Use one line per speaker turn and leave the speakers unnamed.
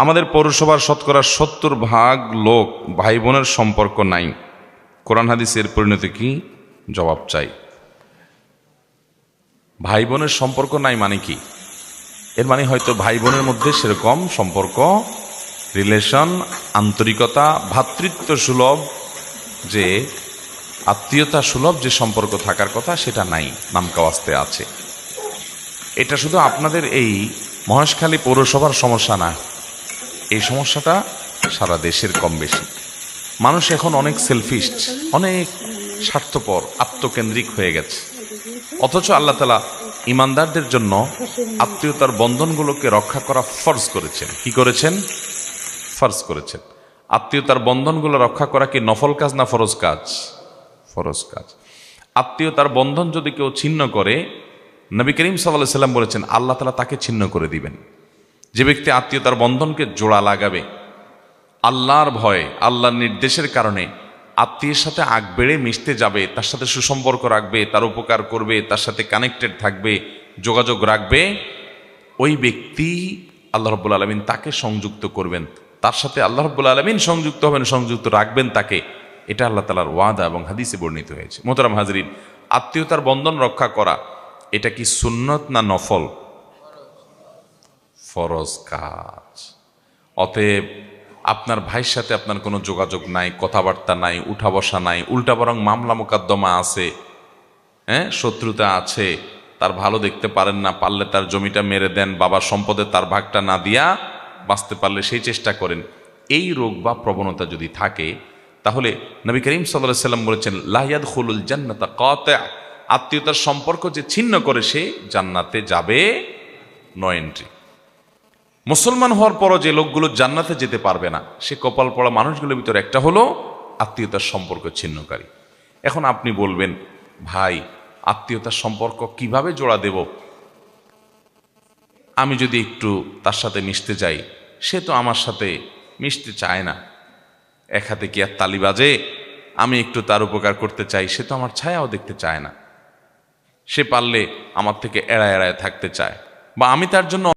আমাদের পৌরসভার শতকরা 70% লোক ভাই বোনের সম্পর্ক নাই। কোরআন হাদিসের পরিণতি কি? জবাব চাই। ভাই বোনের সম্পর্ক নাই মানে কি? এর মানে হয়তো ভাই বোনের মধ্যে সেরকম সম্পর্ক, রিলেশন, আন্তরিকতা, ভ্রাতৃত্ব সুলভ, যে আত্মীয়তা সুলভ যে সম্পর্ক থাকার কথা সেটা নাই, নামকাওয়াস্তে আছে। এটা শুধু আপনাদের এই মহেশখালী পৌরসভার সমস্যা না, এই সমস্যাটা সারা দেশের কম বেশি। মানুষ এখন অনেক সেলফিস্ট, অনেক স্বার্থপর, আত্মকেন্দ্রিক হয়ে গেছে। অথচ আল্লাহ তাআলা ইমানদারদের জন্য আত্মীয়তার বন্ধনগুলোকে রক্ষা করা ফরজ করেছেন। কি করেছেন? ফরজ করেছেন। আত্মীয়তার বন্ধনগুলো রক্ষা করা কি নফল কাজ না ফরজ কাজ? ফরজ কাজ। আত্মীয়তার বন্ধন যদি কেউ ছিন্ন করে, নবী করিম সাল্লাল্লাহু আলাইহি সাল্লাম বলেছেন আল্লাহ তাআলা তাকে ছিন্ন করে দিবেন। যে ব্যক্তি আত্মীয়তার বন্ধনকে জোড়া লাগাবে আল্লাহর ভয়ে, আল্লাহর নির্দেশের কারণে, আত্মীয়ের সাথে আগ বেড়ে মিশতে যাবে, তার সাথে সুসম্পর্ক রাখবে, তার উপকার করবে, তার সাথে কানেক্টেড থাকবে, যোগাযোগ রাখবে, ওই ব্যক্তি আল্লাহ রাব্বুল আলামিন তাকে সংযুক্ত করবেন, তার সাথে আল্লাহ রাব্বুল আলামিন সংযুক্ত হবেন, সংযুক্ত রাখবেন তাকে। এটা আল্লাহ তাআলার ওয়াদা এবং হাদিসে বর্ণিত হয়েছে। মোহতারাম হাজরিন, আত্মীয়তার বন্ধন রক্ষা করা এটা কি সুন্নত না নফল? ফরজ কাজ। অতএব আপনার ভাইয়ের সাথে আপনার কোনো যোগাযোগ নাই, কথাবার্তা নাই, উঠা বসা নাই, উল্টা বরং মামলা মোকদ্দমা আছে, শত্রুতা আছে, তার ভালো দেখতে পারেন না, পারলে তার জমিটা মেরে দেন, বাবার সম্পদে তার ভাগটা না দিয়া বাঁচতে পারলে সেই চেষ্টা করেন। এই রোগ বা প্রবণতা যদি থাকে, তাহলে নবী করিম সাল্লাল্লাহু আলাইহি সাল্লাম বলেছেন লা ইয়াদখুলুল জান্নাতা কাতি', আত্মীয়তার সম্পর্ক যে ছিন্ন করে সে জান্নাতে যাবে নো এন্ট্রি। মুসলমান হওয়ার পরও যে লোকগুলো জান্নাতে যেতে পারবে না, সে কপাল পড়া মানুষগুলোর ভিতরে একটা হলো আত্মীয়তার সম্পর্ক ছিন্নকারী। এখন আপনি বলবেন, ভাই আত্মীয়তার সম্পর্ক কিভাবে জোড়া দেব? আমি যদি একটু তার সাথে মিশতে যাই, সে তো আমার সাথে মিশতে চায় না। এক হাতে কি আর তালি বাজে? আমি একটু তার উপকার করতে চাই, সে তো আমার ছায়াও দেখতে চায় না। সে পারলে আমার থেকে এড়ায় এড়ায় থাকতে চায়, বা আমি তার জন্য